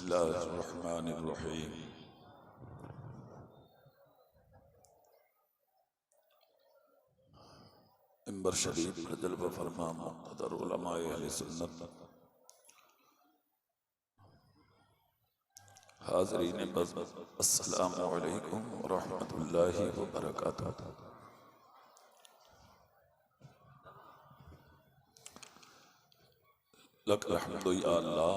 बिस्मिल्लाहिर्रहमानिर्रहीम। मिंबर शरीफ पर जलवा फरमा मुक़्तदर उलमाए अहले सुन्नत, हाज़रीन बज़्म, अस्सलामु अलैकुम व रहमतुल्लाहि व बरकातुहू। लकल हम्दु या अल्लाह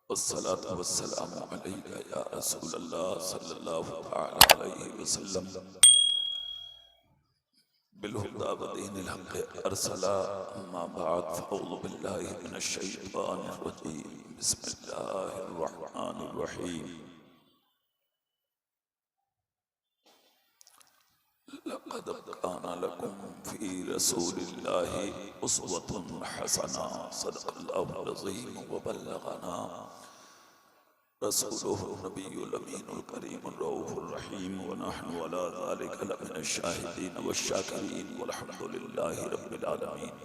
वस्सलातु वस्सलामु अलैका या रसूलल्लाह सल्लल्लाहु तआला अलैहि वसल्लम। बिलहुदा व दीनिल हक़ अरसला, अम्मा बअद, फ़अऊज़ु बिल्लाहि मिनश शैतानिर रजीम। बिस्मिल्लाहिर रहमानिर रहीम। लक़द काना लकुम फ़ी रसूलिल्लाहि उस्वतुन हसना। सदक़ल्लाहुल अज़ीम व बल्लगना रसूलुहुन नबियुल अमीनुल करीमुर रऊफ़ुर रहीम व नहनु अला ज़ालिका लमिनश शाहिदीन वश्शाकिरीन वल्हम्दुलिल्लाहि रब्बिल आलमीन।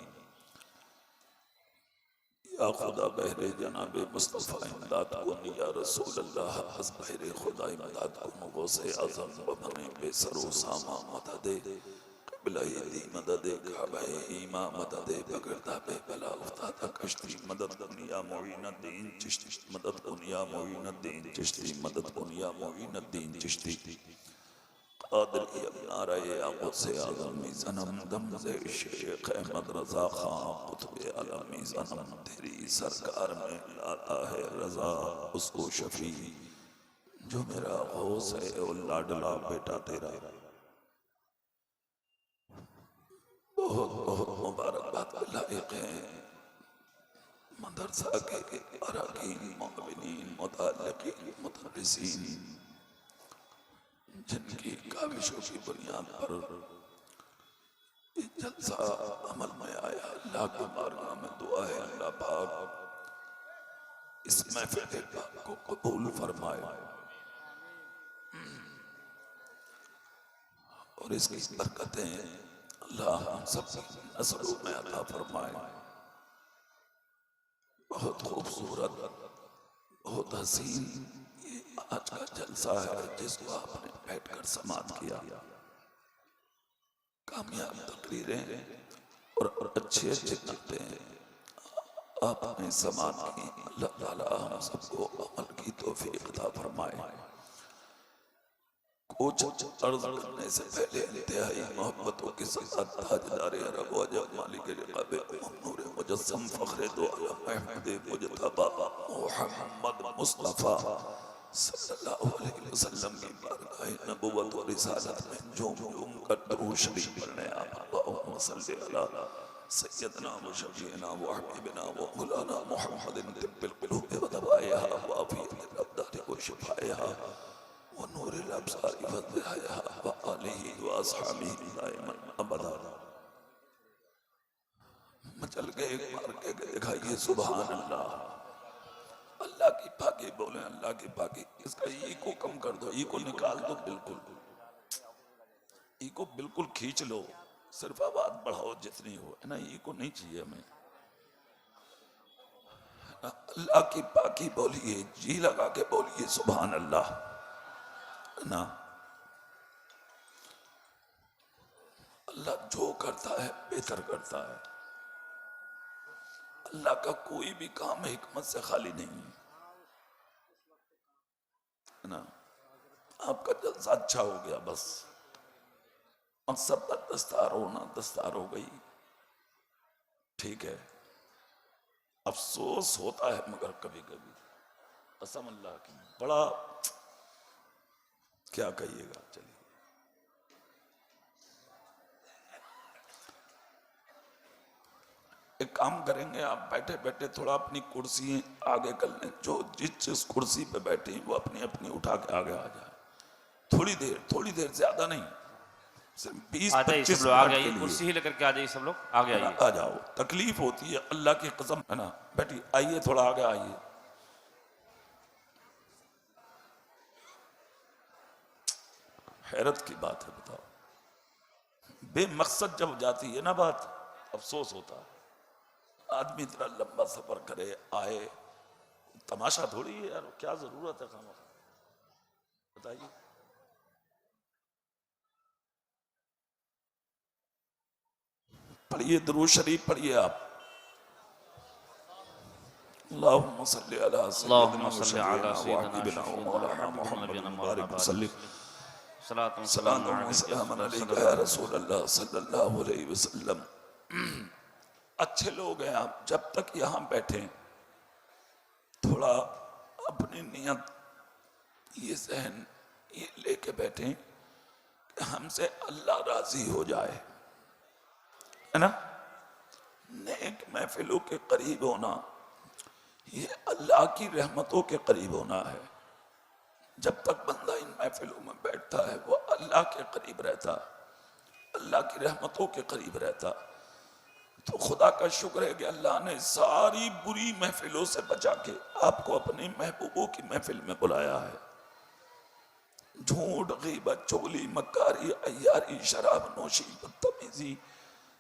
या खुदा बहरे जनाबे मुस्तफ़ा इमदाद कुन, या रसूल अल्लाह अज़ बहरे खुदा इमदाद कुन। गौसे आज़म बबने बेसरो सामा मददे, क़िबला-ए दी मददे, काबा-ए ईमा मददे, बगरदा बे बला उफ्तादा कश्ती मदद कुन या मुईनुद्दीन चिश्ती। मदद कुन या मुईनुद्दीन चिश्ती। मदद कुन या मुईनुद्दीन चिश्ती। कादिर नाराए गौसे आज़म ज़नम दम से शेख अहमद रज़ा खां कुतुबे आलमी ज़नम। तेरी सरकार में लाता है रज़ा उसको शफी, जो मेरा गौस है और लाडला बेटा तेरा। बहुत बहुत मुबारकबाद के लायक हैं मदरसा के अरकान, मुअव्विनीन, मुतअल्लिकीन, मुदर्रिसीन, जिनकी काविशों की बुनियाद पर जलसा अमल में आया। अल्लाह की बारगाह में दुआ है, अल्लाह पाक इस महफिल पाक को कबूल फरमाए और इसकी बरकतें अल्लाह हम सब नस्लों में अता फरमाए। बहुत खूबसूरत, बहुत हसीन ये आज का जलसा है जिसको आपने बैठकर समाअत किया। कामयाब तकरीरें और अच्छे अच्छे नाते आपने समाअत की। अल्लाह ताला हम सबको अमल की तौफीक अता फरमाए। कुछ अर्ज़ करने से पहले इंतहाई मोहब्बतों के साथ ताजदार अरब व अजम मालिक लिक़ाब नूर मुजस्सम फ़ख्र दो आलम अहमद मुज्तबा मुहम्मद मुस्तफ़ा सल्लल्लाहु अलैहि वसल्लम की बारगाह नबुव्वत व रिसालत में झूम झूम कर दुरूद शरीफ पढ़ने आप। अल्लाहुम्मा सल्लि अला सय्यदना व शफ़ीना व हबीबना व मौलाना मुहम्मदिन तिब्बिल क़ुलूब व दवाइहा व आफ़ियतिल अब्दान व शिफ़ाइहा व नूरिल अब्सार व ज़ियाहा व आलिहि व अस्हाबिहि दाइमन अबदा। मचल गए मार के दिखाइए सुभान अल्लाह। अल्लाह की पाकी बोले, अल्लाह की पाकी। इसका ईको कम कर दो, ईको निकाल दो, बिल्कुल ईको बिल्कुल खींच लो, सिर्फ आवाज बढ़ाओ जितनी हो, है ना। ईको नहीं चाहिए हमें। अल्लाह की पाकी बोलिए, जी लगा के बोलिए सुभान अल्लाह, है ना। अल्लाह जो करता है बेहतर करता है। अल्लाह का कोई भी काम हिकमत से खाली नहीं है ना। आपका जलसा अच्छा हो गया, बस मकसद तक दस्तार होना, दस्तार हो गई, ठीक है। अफसोस होता है मगर कभी कभी, कसम अल्लाह की, बड़ा क्या कहिएगा। चलिए एक काम करेंगे, आप बैठे बैठे थोड़ा अपनी कुर्सी आगे कर लें। जो जिस कुर्सी पे बैठे वो अपनी अपनी उठा के आगे आ जाए। थोड़ी देर ज्यादा नहीं, सिर्फ 20-25 मिनट के लिए कुर्सी ही लेकर के आ जाइए, सब लोग आगे आइए। आ जाओ, तकलीफ होती है अल्लाह की कसम, है ना। बैठी आइए, थोड़ा आगे आइए। हैरत की बात है, बताओ। बेमकसद जब जाती है ना बात, अफसोस होता है। आदमी इतना लंबा सफर करे, आए, तमाशा थोड़ी है यार, क्या जरूरत है खामा, बताइए। पढ़िए दुरूद शरीफ पढ़िए आप। अल्लाहुम्मा सल्ली अला सय्यिदिना व शफीना व मौलाना मुहम्मद मुबारक वसल्लम सलातुन व सलामुन अलैका या रसूल अल्लाह सल्लल्लाहु अलैहि वसल्लम। अच्छे लोग हैं आप, जब तक यहाँ बैठे थोड़ा अपनी नियत ये जहन ये लेके बैठे कि हमसे अल्लाह राजी हो जाए, है ना। नेक महफिलों के करीब होना ये अल्लाह की रहमतों के करीब होना है। जब तक बंदा इन महफिलों में बैठता है वो अल्लाह के करीब रहता, अल्लाह की रहमतों के करीब रहता। तो खुदा का शुक्र है कि अल्लाह ने सारी बुरी महफिलों से बचा के आपको अपने महबूबों की महफिल में बुलाया है। झूठ, गीबत, चुगली, मक्कारी, अय्यारी, शराब नोशी, बदतमीजी,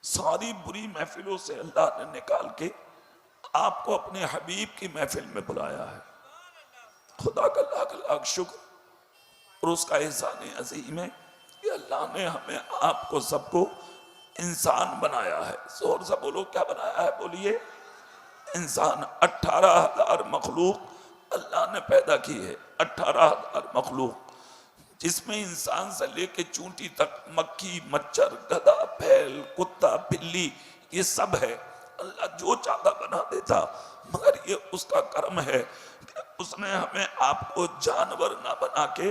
सारी बुरी महफिलों से अल्लाह ने निकाल के आपको अपने हबीब की महफिल में बुलाया है। खुदा का लाख लाख शुक्र और उसका एहसान अजीम है कि अल्लाह ने हमें आपको सबको इंसान बनाया है। जोर से बोलो, क्या बनाया है? बोलिए, इंसान। 18,000 मखलूक अल्लाह ने पैदा की है, 18,000 मखलूक, जिसमें इंसान से लेके चूंटी तक, मक्खी, मच्छर, गधा, बैल, कुत्ता, बिल्ली, ये सब है। अल्लाह जो चाहता बना देता, मगर ये उसका कर्म है कि उसने हमें आपको जानवर ना बना के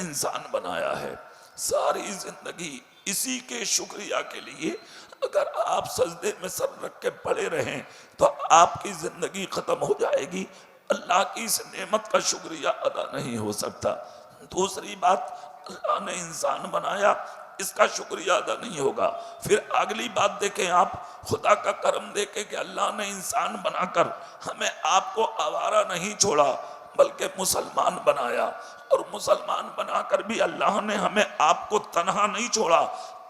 इंसान बनाया है। सारी जिंदगी इसी के शुक्रिया के लिए अगर आप सजदे में सर रख के पड़े रहें तो आपकी जिंदगी खत्म हो जाएगी। अल्लाह की इस नेमत का शुक्रिया अदा नहीं हो सकता। दूसरी बात, अल्लाह ने इंसान बनाया, इसका शुक्रिया अदा नहीं होगा। फिर अगली बात देखें आप, खुदा का करम देखें कि अल्लाह ने इंसान बनाकर हमें आपको आवारा नहीं छोड़ा बल्कि मुसलमान बनाया, और मुसलमान बनाकर भी अल्लाह ने हमें आपको तन्हा नहीं छोड़ा,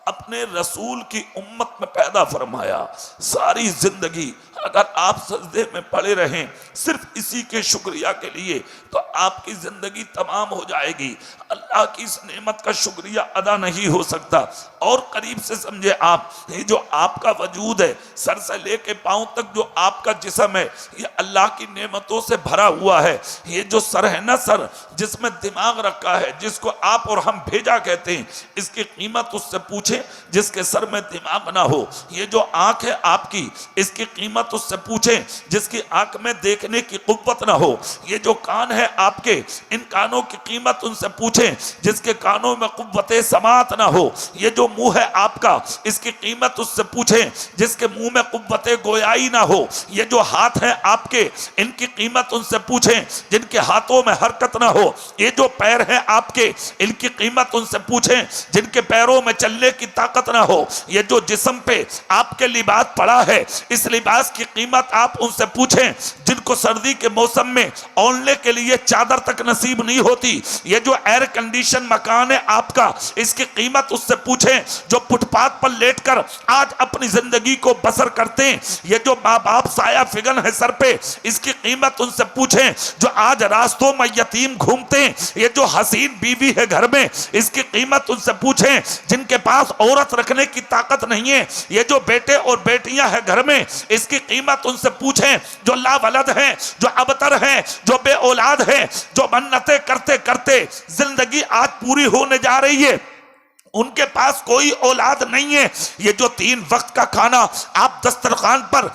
अपने रसूल की उम्मत में पैदा फरमाया। सारी जिंदगी अगर आप सजदे में पड़े रहें सिर्फ इसी के शुक्रिया के लिए तो आपकी जिंदगी तमाम हो जाएगी। अल्लाह की इस नेमत का शुक्रिया अदा नहीं हो सकता। और करीब से समझे आप, ये जो आपका वजूद है, सर से लेके पांव तक जो आपका जिस्म है, ये अल्लाह की नेमतों से भरा हुआ है। ये जो सर है ना, सर जिसमें दिमाग रखा है, जिसको आप और हम भेजा कहते हैं, इसकी कीमत उससे पूछे जिसके सर में दिमाग ना हो। ये जो आंख है आपकी, इसकी कीमत उससे पूछे जिसकी आंख में देखने की कुव्वत ना हो। ये जो कान है आपके, इन कानों की कीमत उनसे पूछे जिसके कानों में कुव्वते समात ना हो। ये जो मुंह है आपका, इसकी कीमत उससे पूछे जिसके मुंह में कुव्वते गोयाई ना हो। ये जो हाथ है आपके, इनकी कीमत उनसे पूछे जिनके हाथों में हरकत ना हो। ये जो पैर है आपके, इनकी कीमत उनसे पूछे जिनके पैरों में चलने की ताकत ना हो। ये जो जिस्म पे आपके लिबास पड़ा है, इस लिबास की कीमत आप उनसे पूछें जिनको सर्दी के मौसम में ओढ़ने के लिए चादर तक नसीब नहीं होती। ये जो एयर कंडीशन मकान है आपका, इसकी कीमत उससे पूछें जो फुटपाथ पर लेटकर आज अपनी जिंदगी को बसर करते हैं। ये जो माँ बाप साया फिगन है सर पे, इसकी कीमत उनसे पूछें जो आज रास्तों में यतीम घूमते हैं। ये जो हसीन बीवी है घर में, इसकी कीमत उनसे पूछें जिनके पास औरत रखने की ताकत नहीं है। ये जो बेटे और बेटियां हैं घर में, इसकी कीमत उनसे पूछें जो लावलद हैं, जो अबतर हैं, जो बे औलाद हैं, जो मन्नतें करते करते जिंदगी आज पूरी होने जा रही है, उनके पास कोई औलाद नहीं है। ये जो 3 वक्त का खाना आप दस्तरखान पर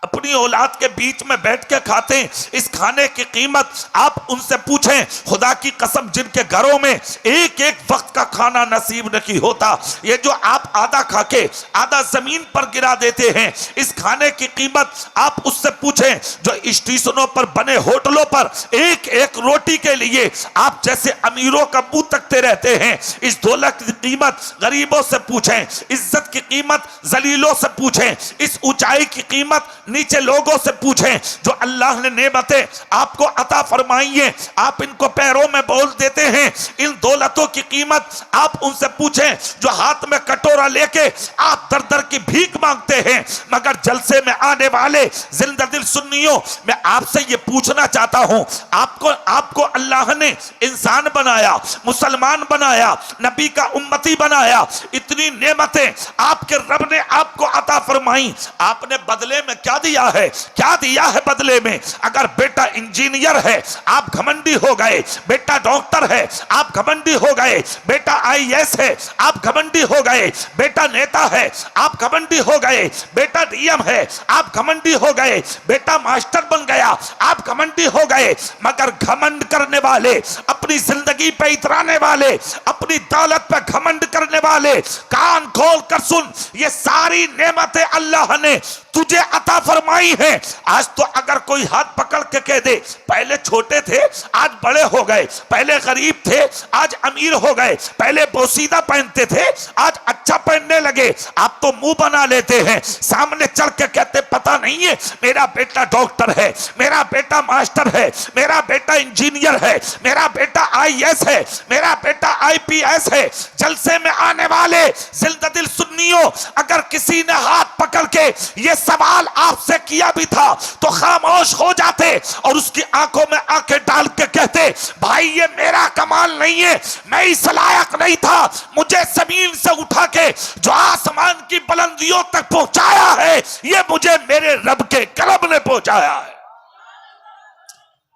अपनी औलाद के बीच में बैठ के खाते हैं, इस खाने की कीमत आप उनसे पूछें। खुदा की कसम, जिनके घरों में एक एक वक्त का खाना नसीब नहीं होता, ये जो आप आधा खाके आधा जमीन पर गिरा देते हैं, इस खाने की कीमत आप उससे पूछें जो स्टेशनों पर बने होटलों पर एक एक रोटी के लिए आप जैसे अमीरों का मुंह तकते रहते हैं। इस दौलत की कीमत गरीबों से पूछें, इज्जत की कीमत जलीलों से पूछें, इस ऊंचाई की कीमत नीचे लोगों से पूछें जो अल्लाह ने नेमतें आपको अता फरमाई है, आप इनको पैरों में बोल देते हैं, इन दौलतों की कीमत आप उनसे पूछें जो हाथ में कटोरा लेके आप दर दर की भीख मांगते हैं। मगर जलसे में आने वाले जिंदा दिल सुन्नियों, मैं आपसे ये पूछना चाहता हूं, आपको अल्लाह ने इंसान बनाया, मुसलमान बनाया, नबी का उम्मती बनाया, इतनी नेमतें आपके रब ने आपको अता फरमाई, आपने बदले में क्या दिया है? क्या दिया है बदले में? अगर बेटा इंजीनियर है आप घमंडी हो गए, बेटा डॉक्टर है आप घमंडी हो गए, बेटा आईएएस है आप घमंडी हो गए, बेटा नेता है आप घमंडी हो गए, बेटा डीएम है आप घमंडी हो गए, बेटा मास्टर बन गया आप घमंडी हो गए। मगर घमंड करने वाले, अपनी जिंदगी पे इतराने वाले, अपनी दौलत पे घमंड करने वाले, कान खोल कर सुन, ये सारी नेमतें अल्लाह ने तुझे अता फरमाई है। आज तो अगर कोई हाथ पकड़ के कह दे पहले छोटे थे आज बड़े हो गए, पहले गरीब थे आज अमीर हो गए, पहले बोसीदा पहनते थे आज अच्छा पहनने लगे, आप तो मुंह बना लेते हैं, सामने चल के कहते पता नहीं है मेरा बेटा डॉक्टर है, मेरा बेटा मास्टर है, मेरा बेटा इंजीनियर है, मेरा बेटा आईएएस है, मेरा बेटा आईपीएस है। जलसे में आने वाले जिंदा दिल सुन्नियों, अगर किसी ने हाथ पकड़ के ये सवाल आपसे किया भी था तो खामोश हो जाते और उसकी आंखों में आंखें डाल के कहते भाई ये मेरा कमाल नहीं है, मैं इस लायक नहीं था, मुझे जमीन से उठा के जो आसमान की बुलंदियों तक पहुंचाया है ये मुझे मेरे रब के करम ने पहुंचाया है।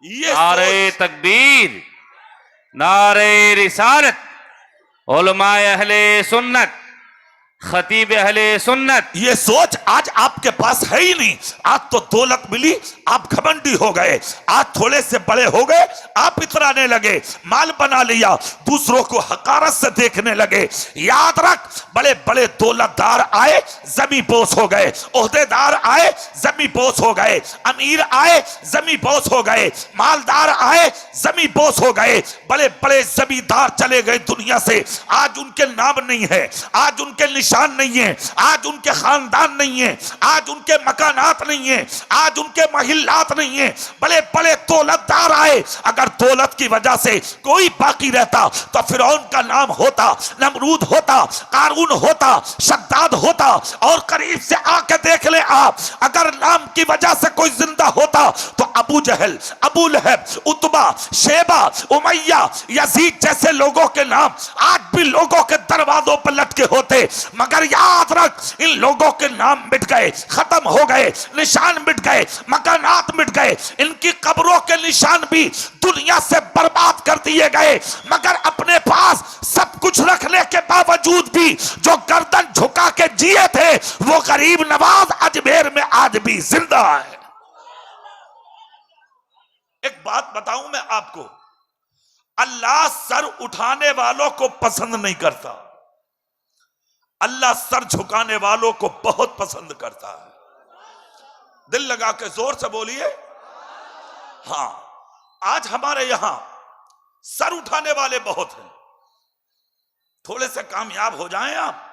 ये नारे तकबीर, नारे रिसालत, उलमाए अहले सुन्नत, खतीब अहले सुन्नत, ये सोच आज आपके पास है ही नहीं। आज तो दौलत मिली आप घमंडी हो गए, आज थोड़े से बड़े हो गए आप इतराने लगे, माल बना लिया, दूसरों को हकारत से देखने लगे। याद रख, बड़े बड़े दौलतदार आए जमी बोस हो गए, ओहदेदार आए जमी बोस हो गए, अमीर आए जमी बोस हो गए, मालदार आए जमी बोस हो गए, बड़े बड़े जमींदार चले गए दुनिया से। आज उनके नाम नहीं है, आज उनके निशान नहीं है, आज उनके खानदान नहीं है, आज उनके मकानात नहीं है, आज उनके महिलात नहीं है। बड़े बड़े दौलतदार आए, अगर दौलत की वजह से कोई बाकी रहता तो फिरौन का नाम होता, नमरूद होता, कारून होता, शद्दाद होता। और करीब से आके देख ले आप, अगर नाम की वजह से कोई जिंदा होता तो अबू जहल, Abu लहब, Utba, Sheba, Umayya, Yazid जैसे लोगों के नाम आज भी लोगों के दरवाजों पर लटके होते। मगर याद रख, इन लोगों के नाम मिट गए, खत्म हो गए, निशान मिट गए, मकानात मिट गए, इनकी कब्रों के निशान भी दुनिया से बर्बाद कर दिए गए। मगर अपने पास सब कुछ रखने के बावजूद भी जो गर्दन झुका के जिए थे वो गरीब नवाज अजमेर में आज भी जिंदा है। एक बात बताऊं मैं आपको, अल्लाह सर उठाने वालों को पसंद नहीं करता, अल्लाह सर झुकाने वालों को बहुत पसंद करता है। दिल लगा के जोर से बोलिए हां। आज हमारे यहां सर उठाने वाले बहुत हैं, थोड़े से कामयाब हो जाएं आप,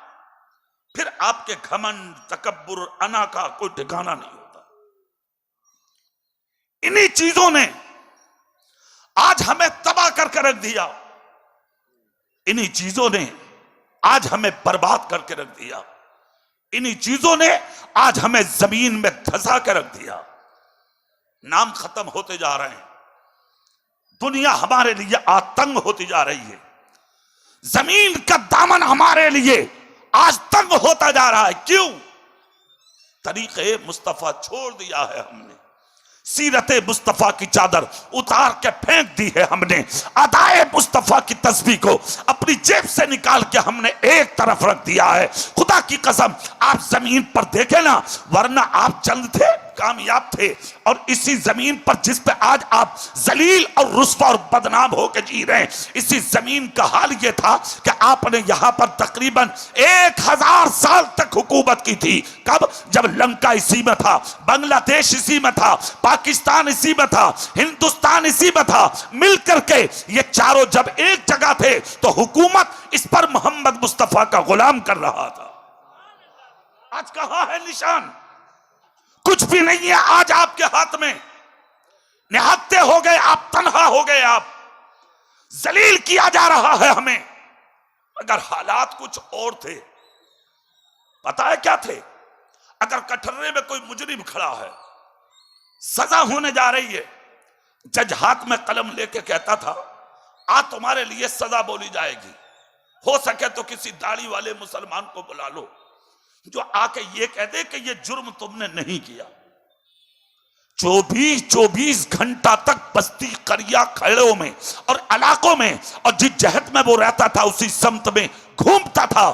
फिर आपके घमंड, तकब्बुर, अना का कोई ठिकाना नहीं होता। इन्हीं चीजों ने आज हमें तबाह करके रख दिया, इन्हीं चीजों ने आज हमें बर्बाद करके रख दिया, इन्हीं चीजों ने आज हमें जमीन में धंसा के रख दिया। नाम खत्म होते जा रहे हैं, दुनिया हमारे लिए आतंक होती जा रही है, जमीन का दामन हमारे लिए आज तंग होता जा रहा है। क्यों? तरीके मुस्तफा छोड़ दिया है हमने, सीरते मुस्तफा की चादर उतार के फेंक दी है हमने, अदाए मुस्तफा की तस्बीह को अपनी जेब से निकाल के हमने एक तरफ रख दिया है। खुदा की कसम आप जमीन पर देखे ना, वरना आप चंद थे, कामयाब थे, और इसी जमीन पर जिस पे आज आप जलील और रुस्वा और बदनाम होकर जी रहे हैं, इसी जमीन का हाल यह था कि आपने यहां पर तकरीबन 1000 साल तक हुकूमत की थी। कब? जब लंका इसी में था, बांग्लादेश इसी में था, पाकिस्तान इसी में था, हिंदुस्तान इसी में था, मिलकर के ये चारों जब एक जगह थे तो हुकूमत इस पर मोहम्मद मुस्तफा का गुलाम कर रहा था। आज कहां है निशान? कुछ कुछ भी नहीं है आज आपके हाथ में, निहत्ते हो गए आप, तन्हा हो गए आप, जलील किया जा रहा है हमें। अगर हालात कुछ और थे, पता है क्या थे? अगर कटहरे में कोई मुजरिम खड़ा है, सजा होने जा रही है, जज हाथ में कलम लेके कहता था आज तुम्हारे लिए सजा बोली जाएगी, हो सके तो किसी दाढ़ी वाले मुसलमान को बुला लो जो आके ये कह दे कि ये जुर्म तुमने नहीं किया। 24 घंटा तक बस्ती करिया खड़ों में और इलाकों में और जिस जहत में वो रहता था उसी समत में घूमता था।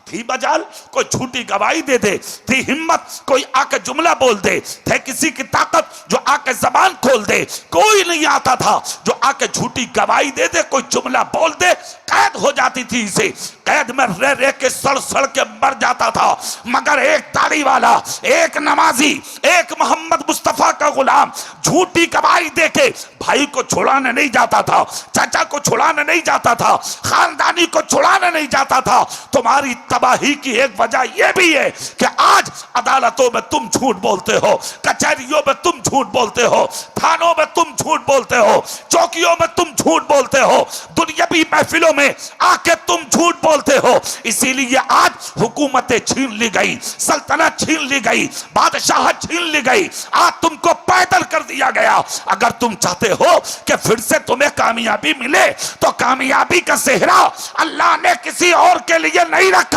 थी बजाल कोई झूठी गवाही दे दे, थी हिम्मत कोई आके जुमला बोल दे, थे किसी की ताकत जो आके जबान खोल दे, कोई नहीं आता था जो आके झूठी गवाही दे दे, कोई जुमला बोल दे, कैद हो जाती थी। इसे कैद में रह रह के सड़ सड़ के मर जाता था। मगर एक दाढ़ी वाला, एक नमाजी, एक मोहम्मद मुस्तफा का गुलाम झूठी गवाही दे के भाई को छुड़ाने नहीं जाता था, चाचा को छुड़ाने नहीं जाता था, खानदानी को छुड़ाने नहीं जाता था। तुम्हारी तबाही की एक वजह यह भी है कि आज अदालतों में तुम झूठ बोलते हो, कचहरियों में तुम झूठ बोलते हो, थानों में तुम झूठ बोलते हो, चौकियों में तुम झूठ बोलते हो, दुनियावी महफिलों में आके तुम झूठ बोलते हो। इसीलिए आज हुकूमतें छीन ली गई, सल्तनत छीन ली गई, बादशाह छीन ली गई, आज तुमको पैदल कर दिया गया। अगर तुम चाहते हो कि फिर से तुम्हें कामयाबी मिले तो कामयाबी का सेहरा अल्लाह ने किसी और के लिए नहीं रखा।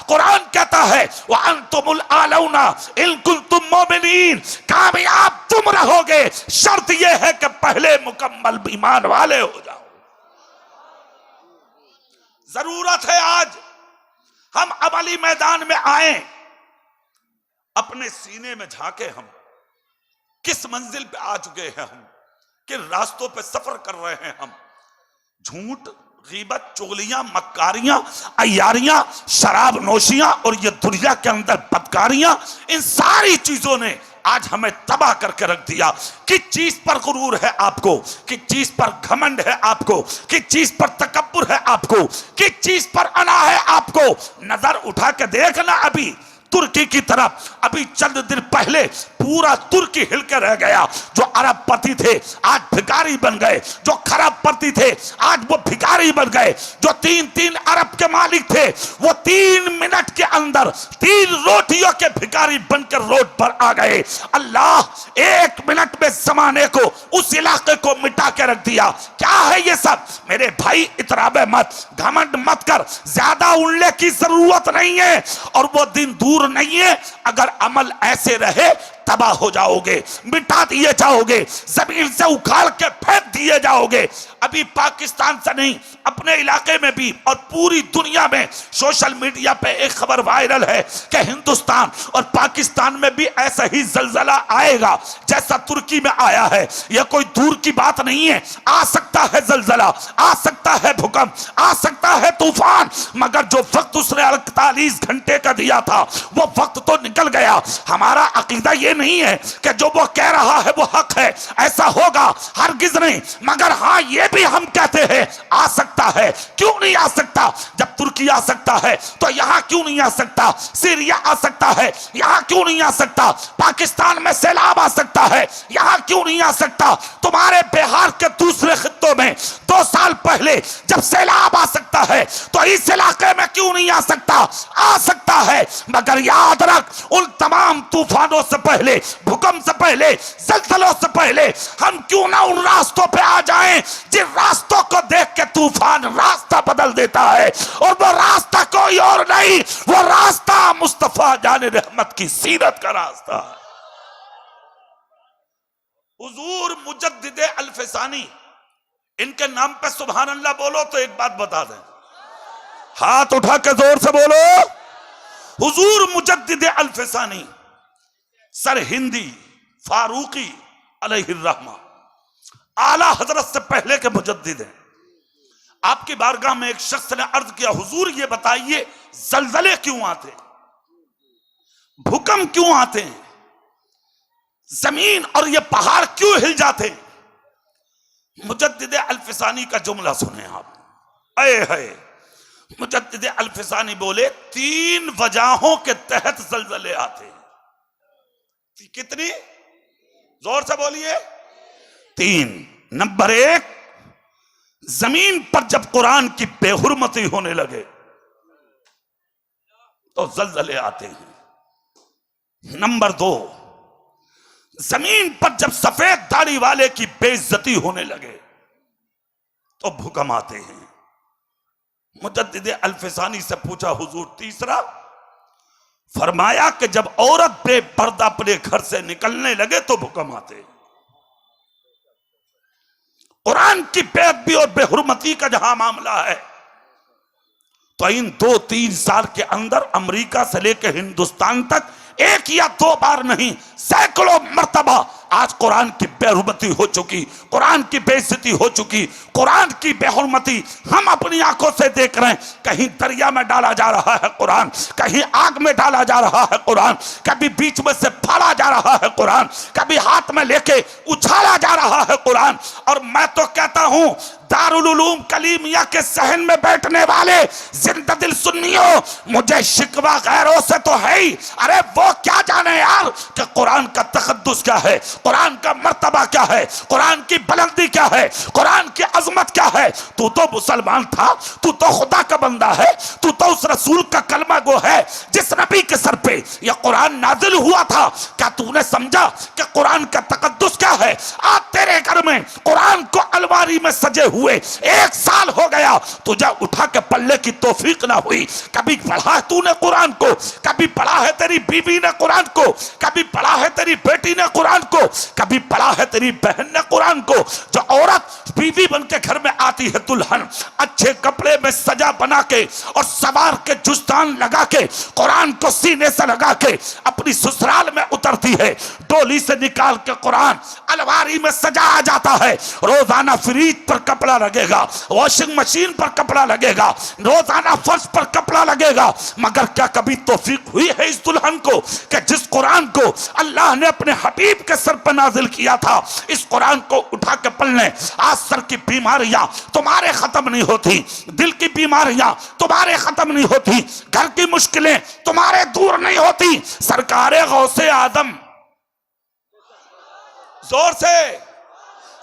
कुरान कहता है व अंतुमुल आलौना इन कुंतुम मोमिनीन, कामयाब तुम रहोगे, शर्त यह है कि पहले मुकम्मल ईमान वाले हो जाओ। जरूरत है आज हम अमली मैदान में आए, अपने सीने में झांके, हम किस मंजिल पे आ चुके हैं, हम किन रास्तों पे सफर कर रहे हैं। हम झूठ, गीबत, चुगलियां, मक्कारियां, अय्यारियां, शराब नोशियां और ये दुनिया के अंदर बदकारियां, इन सारी चीजों ने आज हमें तबाह करके रख दिया। किस चीज पर गुरूर है आपको, किस चीज पर घमंड है आपको, किस चीज पर तकब्बुर है आपको, किस चीज पर अना है आपको। नजर उठा के देखना अभी तुर्की की तरफ, अभी चंद दिन पहले पूरा तुर्की हिल के रह गया। जो अरबपति थे आज भिखारी बन गए, जो खरबपति थे आज वो भिखारी बन गए, जो 3-3 अरब के मालिक थे वो 3 मिनट के अंदर 3 रोटियों के भिखारी बनकर रोड पर आ गए। अल्लाह 1 मिनट में जमाने को, उस इलाके को मिटा के रख दिया। क्या है ये सब? मेरे भाई इतराबे मत, घमंड मत कर, ज्यादा उड़ने की जरूरत नहीं है और वो दिन दूर नहीं है। अगर अमल ऐसे रहे तबाह हो जाओगे, मिटा दिए जाओगे, जमीन से उखाड़ के फेंक दिए जाओगे। अभी पाकिस्तान से नहीं, अपने इलाके में भी और पूरी दुनिया में सोशल मीडिया पे एक खबर वायरल है कि हिंदुस्तान और पाकिस्तान में भी ऐसा ही जलजला आएगा जैसा तुर्की में आया है। यह कोई दूर की बात नहीं है, आ सकता है जलजला, आ सकता है भूकंप, आ सकता है तूफान, मगर जो वक्त उसने 48 घंटे का दिया था वो वक्त तो निकल गया। हमारा अकीदा ये नहीं है कि जो वो कह रहा है वो हक है, ऐसा होगा हरगिज नहीं। मगर हाँ ये भी हम कहते हैं आ सकता है। क्यों नहीं आ सकता? जब तुर्की आ सकता है तो यहां क्यों नहीं आ सकता? सीरिया आ सकता है, यहां क्यों नहीं आ सकता? पाकिस्तान में सैलाब आ सकता है, यहां क्यों नहीं आ सकता? तुम्हारे बिहार के दूसरे खित्तों में 2 साल पहले जब सैलाब आ सकता है तो इस इलाके में क्यों नहीं आ सकता? आ सकता है। मगर याद रख, उन तमाम तूफानों से पहले, भूकंप से पहले, जलजलों से पहले हम क्यों ना उन रास्तों पे आ जाएं जिन रास्तों को देख के तूफान रास्ता बदल देता है। और वो रास्ता कोई और नहीं, वो रास्ता मुस्तफा जाने रहमत की सीरत का रास्ता है। हुजूर मुजद्दिदे अल्फसानी, इनके नाम पे सुभान अल्लाह बोलो तो एक बात बता दें, हाथ उठा के जोर से बोलो, हुजूर मुजद्दिदे अल्फसानी सर हिंदी फारूकी अलैहिर्रहमा, आला हजरत से पहले के मुजद्दिद हैं। आपकी बारगाह में एक शख्स ने अर्ज किया, हुजूर ये बताइए जलजले क्यों आते हैं, भूकंप क्यों आते हैं, जमीन और ये पहाड़ क्यों हिल जाते हैं? मुजद्दिद अल्फसानी का जुमला सुने आप। अये है, मुजद्दिद अल्फसानी बोले 3 वजहों के तहत जलजले आते हैं। कितनी? जोर से बोलिए। 3। नंबर 1, जमीन पर जब कुरान की बेहुरमती होने लगे तो जल्जले आते हैं। नंबर 2, जमीन पर जब सफेद दाढ़ी वाले की बेइज्जती होने लगे तो भूकंप आते हैं। मुजद्दिद अल्फसानी से पूछा हुजूर तीसरा? फरमाया कि जब औरत बेपर्दा अपने घर से निकलने लगे तो भूकंप आते हैं। कुरान की बेअदबी और बेहुरमती का जहां मामला है तो इन 2-3 साल के अंदर अमेरिका से लेकर हिंदुस्तान तक 1 या 2 बार नहीं, सैकड़ों मर्तबा आज कुरान की बेहुरमती हो चुकी, कुरान की बेइज्जती हो चुकी, कुरान की बेहुरमती हम अपनी आंखों से देख रहे हैं। कहीं दरिया में डाला जा रहा है कुरान, कहीं आग में डाला जा रहा है कुरान, कभी बीच में से फाड़ा जा रहा है कुरान, कभी हाथ में लेके उछाला जा रहा है कुरान। और मैं तो कहता हूं दारुल उलूम कलीमिया के सहन में बैठने वाले जिंदा दिल सुन्नियों, मुझे शिकवा गैरों से तो है ही, अरे वो क्या जाने यार कि कुरान का तकद्दुस क्या है, कुरान का मर्तबा क्या है, कुरान की बुलंदी क्या है, कुरान की अजमत क्या है। तू तो मुसलमान था, तू तो खुदा का बंदा है, तू तो उस रसूल का कलमा गो है जिस नबी के सर पे यह कुरान नाजिल हुआ था। क्या तूने समझा कि कुरान का तकद्दुस क्या है? आज तेरे घर में कुरान को अलमारी में सजे हुए 1 साल हो गया, तुझे उठा के पल्ले की तौफीक ना हुई। कभी पढ़ा है तूने कुरान को? कभी पढ़ा है तेरी बीवी ने कुरान को? कभी पढ़ा है तेरी बेटी ने कुरान को? कभी पढ़ा है तेरी बहन ने कुरान को? जो औरत बीवी बन के घर में आती है, दुल्हन अच्छे कपड़े में सजा बना के और सवार के जुस्तान लगा के कुरान को सीने से लगा के अपनी ससुराल में उतरती है, डोली से निकाल के कुरान अलमारी में सजाया जाता है। रोजाना फ्रिज पर कपड़ा लगेगा, वॉशिंग मशीन पर कपड़ा लगेगा, रोजाना फर्श पर कपड़ा लगेगा, मगर क्या कभी तौफीक हुई है इस दुल्हन को कि जिस कुरान को अल्लाह ने अपने हबीब के सर पर नाजिल किया था, इस कुरान को उठा के पढ़ने? आज सर की बीमारियां तुम्हारे खत्म नहीं होती, दिल की बीमारियां तुम्हारे खत्म नहीं होती, घर की मुश्किलें तुम्हारे दूर नहीं होती। सरकारे गौसे आदम, जोर से,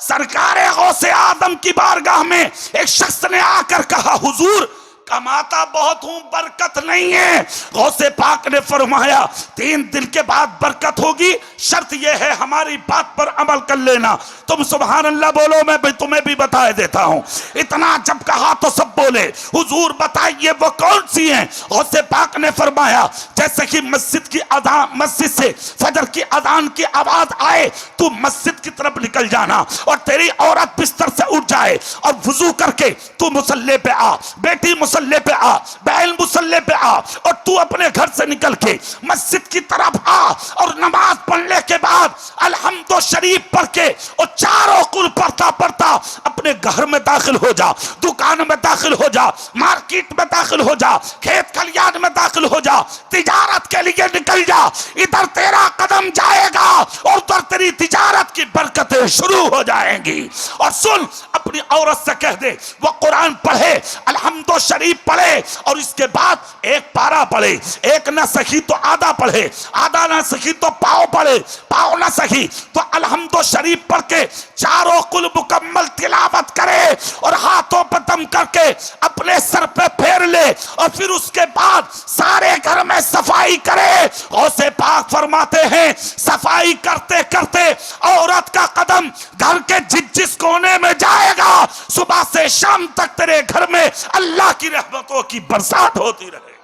सरकारे गौसे आदम की बारगाह में एक शख्स ने आकर कहा, हुजूर कमाता बहुत हूं, बरकत नहीं है। गौसे पाक ने फरमाया 3 दिन के बाद बरकत होगी, शर्त यह है हमारी बात पर अमल कर लेना। तुम सुभान अल्लाह बोलो, मैं भी तुम्हें भी बता देता हूं। इतना जब कहा तो सब बोले, हुजूर बताइए वो कौन सी हैं? गौसे पाक ने फरमाया जैसे कि मस्जिद की अजान, मस्जिद से फजर की अजान की आवाज आए, तू मस्जिद की तरफ निकल जाना और तेरी औरत बिस्तर से उठ जाए और वुजू करके तू मुसल्ले पे आ, बेटी मुसल्ले पे आ, बहन मुसल्ले पे आ, और तू अपने घर से निकल के मस्जिद की तरफ आ और नमाज पढ़ने के बाद अलहम्दो शरीफ पढ़ के और चारों कुल पढ़ता पढ़ता अपने घर में दाखिल हो जा, दुकान में दाखिल हो जा, मार्केट में दाखिल हो जा, खेत खलियान में दाखिल हो जा, तिजारत के लिए निकल जा। इधर तेरा कदम जाएगा और उधर तेरी तिजारत की बरकतें शुरू हो जाएंगी। और सुन, अपनी औरत से कह दे वो कुरान पढ़े, अलहम्दो शरीफ पढ़े और इसके बाद एक पारा पढ़े, एक ना सही तो आधा पढ़े, आधा ना सही तो पाव पढ़े, पाव ना सही तो अलहम्दो शरीफ पढ़ के चारों कुल मुकम्मल तिलावत करे और हाथों पर दम करके अपने सर पे फेर ले और फिर उसके बाद सारे घर में सफाई करे। गौसे पाक फरमाते हैं सफाई करते करते औरत का कदम घर के जिस कोने में जाएगा, सुबह से शाम तक तेरे घर में अल्लाह की रहमतों की बरसात होती रहे।